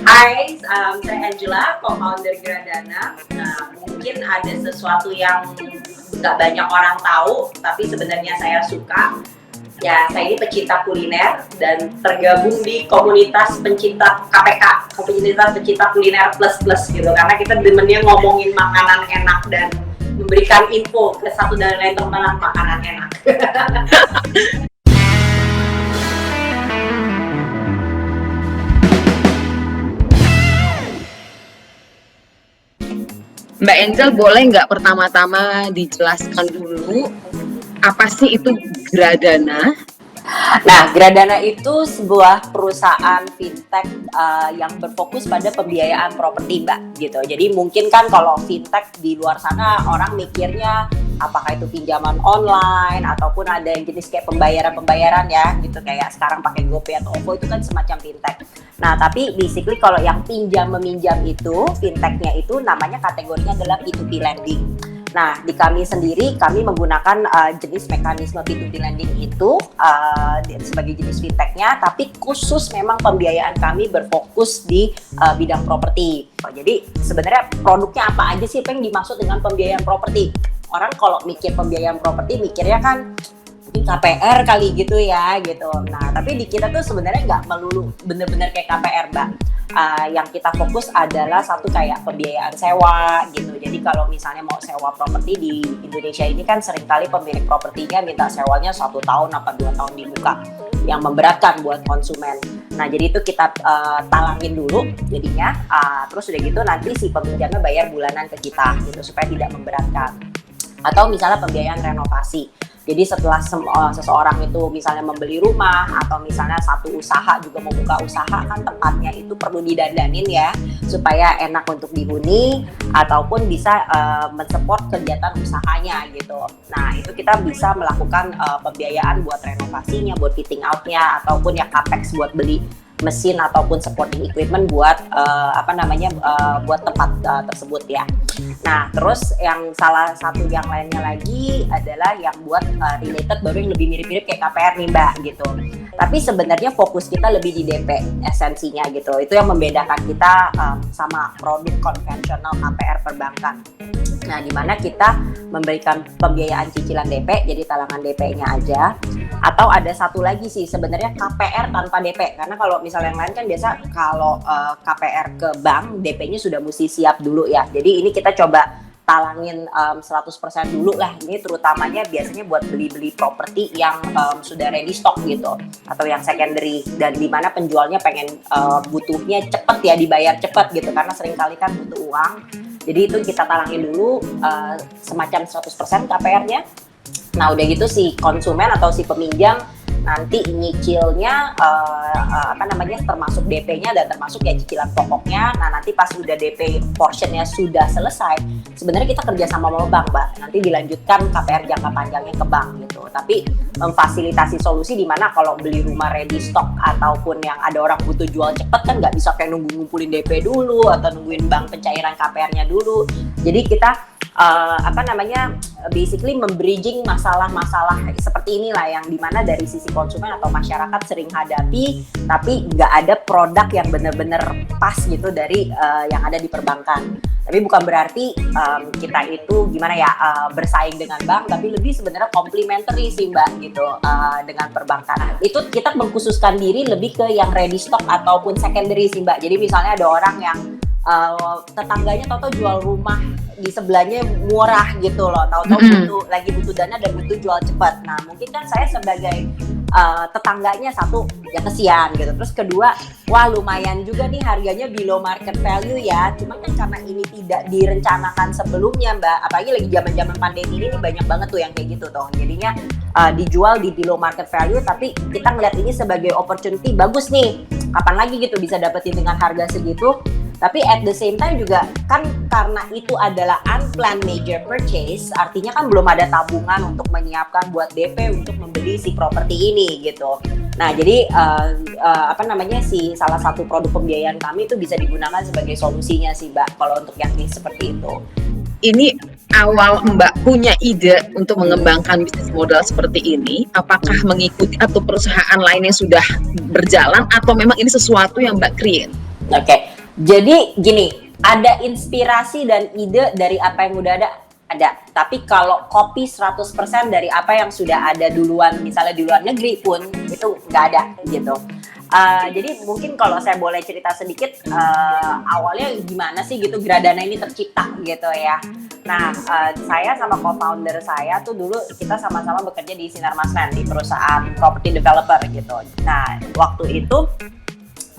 Hai, saya Angela, co-founder Gradana. Mungkin ada sesuatu yang nggak banyak orang tahu, tapi sebenarnya saya suka. Ya, saya ini pecinta kuliner dan tergabung di komunitas pencinta KPK, komunitas pencinta kuliner plus gitu. Karena kita demennya ngomongin makanan enak dan memberikan info ke satu dan lain teman makanan enak. Mbak Angel, boleh nggak pertama-tama dijelaskan dulu apa sih itu Gradana? Nah, Gradana itu sebuah perusahaan fintech yang berfokus pada pembiayaan properti, Mbak, gitu. Jadi mungkin kan kalau fintech di luar sana orang mikirnya apakah itu pinjaman online ataupun ada yang jenis kayak pembayaran ya, gitu kayak sekarang pakai GoPay atau OVO itu kan semacam fintech. Nah, tapi basically kalau yang pinjam meminjam itu fintechnya itu namanya kategorinya adalah P2P lending. Nah, di kami sendiri, kami menggunakan jenis mekanisme P2P lending itu sebagai jenis fintechnya, tapi khusus memang pembiayaan kami berfokus di bidang properti. Jadi sebenarnya produknya apa aja sih yang dimaksud dengan pembiayaan properti? Orang kalau mikir pembiayaan properti mikirnya kan KPR kali gitu ya gitu. Nah, tapi di kita tuh sebenarnya nggak melulu bener-bener kayak KPR, Mbak. Yang kita fokus adalah satu kayak pembiayaan sewa gitu. Jadi kalau misalnya mau sewa properti di Indonesia ini kan seringkali pemilik propertinya minta sewanya 1 tahun apa 2 tahun dibuka, yang memberatkan buat konsumen. Nah, jadi itu kita talangin dulu jadinya, terus udah gitu nanti si peminjamnya bayar bulanan ke kita gitu supaya tidak memberatkan. Atau misalnya pembiayaan renovasi. Jadi setelah seseorang itu misalnya membeli rumah atau misalnya satu usaha juga mau buka usaha, kan tempatnya itu perlu didandanin ya supaya enak untuk dihuni ataupun bisa mensupport kegiatan usahanya gitu. Nah, itu kita bisa melakukan pembiayaan buat renovasinya, buat fitting out-nya ataupun ya capex buat beli mesin ataupun supporting equipment buat buat tempat tersebut ya. Nah, terus yang salah satu yang lainnya lagi adalah yang buat related baru yang lebih mirip-mirip kayak KPR nih, Mbak, gitu. Tapi sebenarnya fokus kita lebih di DP esensinya gitu. Itu yang membedakan kita sama produk konvensional KPR perbankan. Nah, di mana kita memberikan pembiayaan cicilan DP, jadi talangan DP-nya aja. Atau ada satu lagi sih sebenarnya KPR tanpa DP, karena kalau misalnya yang lain kan biasa kalau KPR ke bank DP-nya sudah mesti siap dulu ya. Jadi ini kita coba talangin 100% dulu lah. Ini terutamanya biasanya buat beli-beli properti yang sudah ready stock gitu atau yang secondary dan di mana penjualnya pengen butuhnya cepet ya, dibayar cepet gitu karena seringkali kan butuh uang. Jadi itu kita talangin dulu semacam 100% KPR-nya. Nah, udah gitu si konsumen atau si peminjam nanti nyicilnya termasuk DP-nya dan termasuk ya cicilan pokoknya. Nah, nanti pas udah DP portionnya sudah selesai, sebenarnya kita kerja sama bank, Mbak. Nanti dilanjutkan KPR jangka panjangnya ke bank gitu. Tapi memfasilitasi solusi di mana kalau beli rumah ready stock ataupun yang ada orang butuh jual cepet kan nggak bisa kayak nunggu ngumpulin DP dulu atau nungguin bank pencairan KPR-nya dulu. Jadi kita basically membridging masalah-masalah seperti inilah yang dimana dari sisi konsumen atau masyarakat sering hadapi, tapi nggak ada produk yang benar-benar pas gitu dari yang ada di perbankan. Tapi bukan berarti kita itu bersaing dengan bank, tapi lebih sebenarnya complementary sih, Mbak, gitu dengan perbankan. Itu kita mengkhususkan diri lebih ke yang ready stock ataupun secondary sih, Mbak. Jadi misalnya ada orang yang tetangganya tahu-tahu jual rumah di sebelahnya murah gitu loh, tahu-tahu lagi butuh dana dan butuh jual cepat. Nah, mungkin kan saya sebagai tetangganya satu ya kesian gitu, terus kedua wah lumayan juga nih harganya below market value ya, cuman kan karena ini tidak direncanakan sebelumnya, Mbak, apalagi lagi zaman-zaman pandemi ini banyak banget tuh yang kayak gitu tuh, jadinya dijual di below market value, tapi kita ngeliat ini sebagai opportunity bagus nih, kapan lagi gitu bisa dapetin dengan harga segitu. Tapi at the same time juga kan karena itu adalah unplanned major purchase, artinya kan belum ada tabungan untuk menyiapkan buat DP untuk membeli si properti ini gitu. Nah, jadi salah satu produk pembiayaan kami itu bisa digunakan sebagai solusinya sih, Mbak, kalau untuk yang seperti itu. Ini awal Mbak punya ide untuk mengembangkan bisnis modal seperti ini, apakah mengikuti atau perusahaan lain yang sudah berjalan atau memang ini sesuatu yang Mbak create? Oke. Jadi gini, ada inspirasi dan ide dari apa yang udah ada. Tapi kalau copy 100% dari apa yang sudah ada duluan, misalnya di luar negeri pun, itu nggak ada gitu. Jadi mungkin kalau saya boleh cerita sedikit, awalnya gimana sih gitu Gradana ini tercipta gitu ya. Nah, saya sama co-founder saya tuh dulu kita sama-sama bekerja di Sinarmasland, di perusahaan property developer gitu. Nah, waktu itu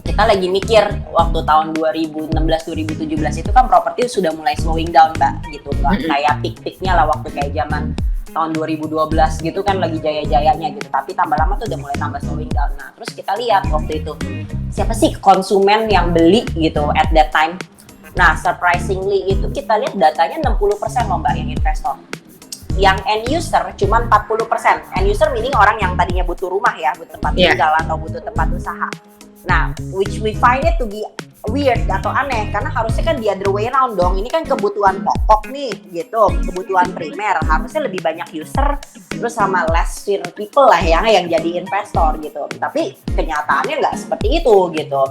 kita lagi mikir waktu tahun 2016-2017 itu kan properti sudah mulai slowing down Mbak gitu, nggak kayak peak-peaknya lah waktu kayak zaman tahun 2012 gitu kan lagi jaya-jayanya gitu, tapi tambah lama tuh udah mulai tambah slowing down. Nah terus kita lihat waktu itu siapa sih konsumen yang beli gitu at that time. Nah surprisingly itu kita lihat datanya 60% loh Mbak yang investor, yang end user cuma 40%. End user meaning orang yang tadinya butuh rumah ya, butuh tempat tinggal atau butuh tempat usaha. Nah, which we find it to be weird atau aneh, karena harusnya kan the other way around dong. Ini kan kebutuhan pokok nih, gitu, kebutuhan primer. Harusnya lebih banyak user, terus sama less people lah ya yang jadi investor gitu. Tapi kenyataannya nggak seperti itu gitu.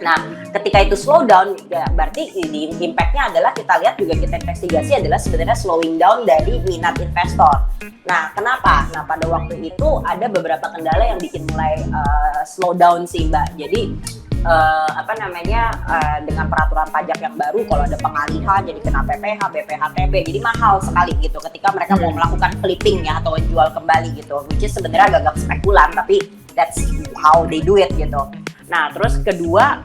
Nah, ketika itu slow down, ya berarti impact-nya adalah kita lihat juga kita investigasi adalah sebenarnya slowing down dari minat investor. Nah, kenapa? Nah, pada waktu itu ada beberapa kendala yang bikin mulai slow down sih, Mbak. Jadi, dengan peraturan pajak yang baru, kalau ada pengalihan jadi kena PPh, BPHTB, jadi mahal sekali gitu ketika mereka mau melakukan flipping ya atau jual kembali gitu, which is sebenarnya agak spekulan, tapi that's how they do it gitu. Nah, terus kedua,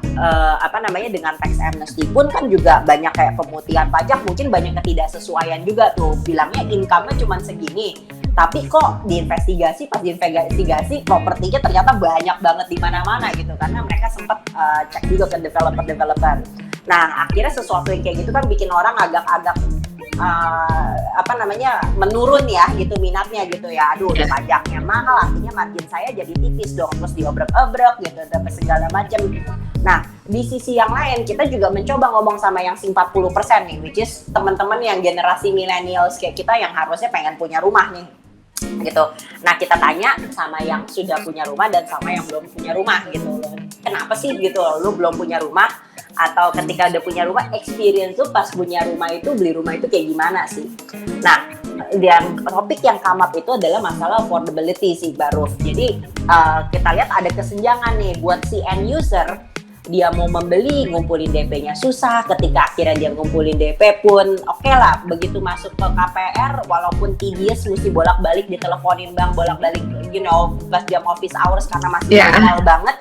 dengan tax amnesty pun kan juga banyak kayak pemutihan pajak, mungkin banyak ketidaksesuaian juga tuh. Bilangnya income-nya cuma segini, tapi kok pas diinvestigasi propertinya ternyata banyak banget di mana-mana gitu, karena mereka sempat cek juga ke developer. Nah, akhirnya sesuatu yang kayak gitu kan bikin orang agak-agak menurun ya gitu minatnya gitu ya. Aduh, udah pajaknya mahal, artinya margin saya jadi tipis dong, terus diobrek-obrek gitu, dapat segala macam. Nah, di sisi yang lain kita juga mencoba ngomong sama yang 40% nih, which is teman-teman yang generasi millennials kayak kita yang harusnya pengen punya rumah nih gitu. Nah, kita tanya sama yang sudah punya rumah dan sama yang belum punya rumah gitu loh. Kenapa sih gitu lu belum punya rumah? Atau ketika udah punya rumah, experience tuh pas punya rumah itu, beli rumah itu kayak gimana sih? Nah, yang topik yang come up itu adalah masalah affordability sih baru. Jadi kita lihat ada kesenjangan nih buat si end user, dia mau membeli, ngumpulin DP-nya susah. Ketika akhirnya dia ngumpulin DP pun oke lah, begitu masuk ke KPR walaupun tedious, mesti bolak-balik diteleponin bank, bolak-balik pas jam office hours karena masih mahal banget.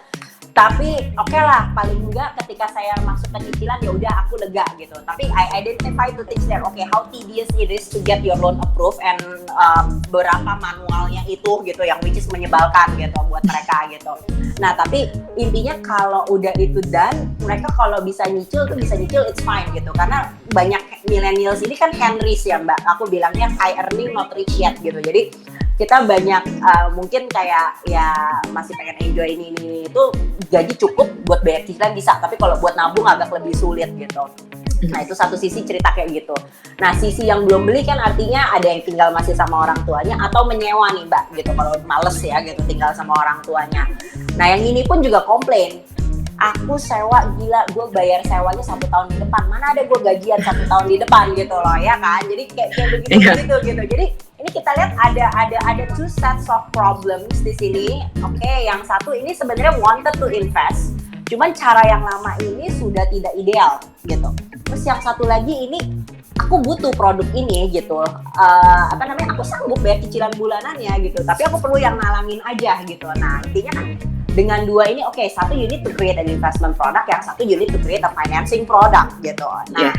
Tapi oke lah, paling enggak ketika saya masuk ke cicilan ya udah aku lega gitu. Tapi I identify to things there, okay, how tedious it is to get your loan approved and berapa manualnya itu gitu yang which is menyebalkan gitu buat mereka gitu. Nah, tapi intinya kalau udah itu done, mereka kalau bisa nyicil tuh bisa nyicil, it's fine gitu. Karena banyak millennials ini kan Henrys ya Mbak, aku bilangnya high earning not rich yet gitu. Jadi kita banyak mungkin kayak ya masih pengen enjoy ini itu gaji cukup buat bayar cicilan bisa, tapi kalau buat nabung agak lebih sulit gitu. Nah, itu satu sisi cerita kayak gitu. Nah, sisi yang belum beli kan artinya ada yang tinggal masih sama orang tuanya atau menyewa nih Mbak gitu, kalau males ya gitu tinggal sama orang tuanya. Nah, yang ini pun juga komplain, aku sewa gila, gue bayar sewanya 1 tahun di depan, mana ada gue gajian 1 tahun di depan gitu loh ya kan. Jadi kayak begitu gitu. Jadi ini kita lihat ada two sets of problems di sini. Oke, yang satu ini sebenarnya wanted to invest, cuman cara yang lama ini sudah tidak ideal gitu. Terus yang satu lagi ini aku butuh produk ini gitu, aku sanggup bayar cicilan bulanannya gitu, tapi aku perlu yang nalangin aja gitu. Nah, intinya kan dengan dua ini, oke, satu you need to create an investment product, yang satu you need to create a financing product gitu. Nah,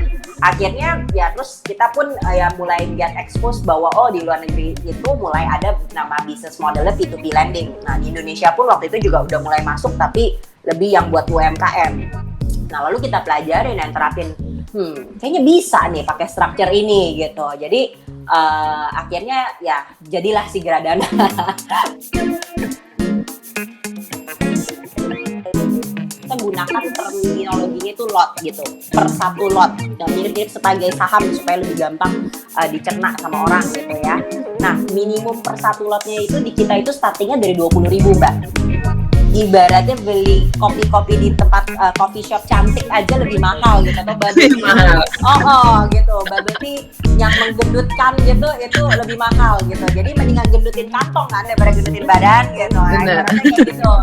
akhirnya ya terus kita pun mulai get exposed bahwa di luar negeri itu mulai ada nama business modelnya P2P lending. Nah, di Indonesia pun waktu itu juga udah mulai masuk, tapi lebih yang buat UMKM. Nah, lalu kita pelajarin dan terapin, kayaknya bisa nih pakai structure ini gitu. Jadi akhirnya ya jadilah si Gradana. Kita gunakan terminologinya itu lot gitu, per satu lot, dan mirip-mirip sebagai saham supaya lebih gampang dicerna sama orang gitu ya. Nah, minimum per satu lotnya itu di kita itu startingnya dari 20.000 Mbak. ibaratnya beli kopi-kopi di tempat coffee shop cantik aja lebih mahal gitu, atau bubble tea mahal. gitu, bubble tea yang menggendutkan gitu itu lebih mahal gitu. Jadi mendingan gendutin kantong kan daripada gendutin badan gitu. Benar. Ibaratnya kayak gitu.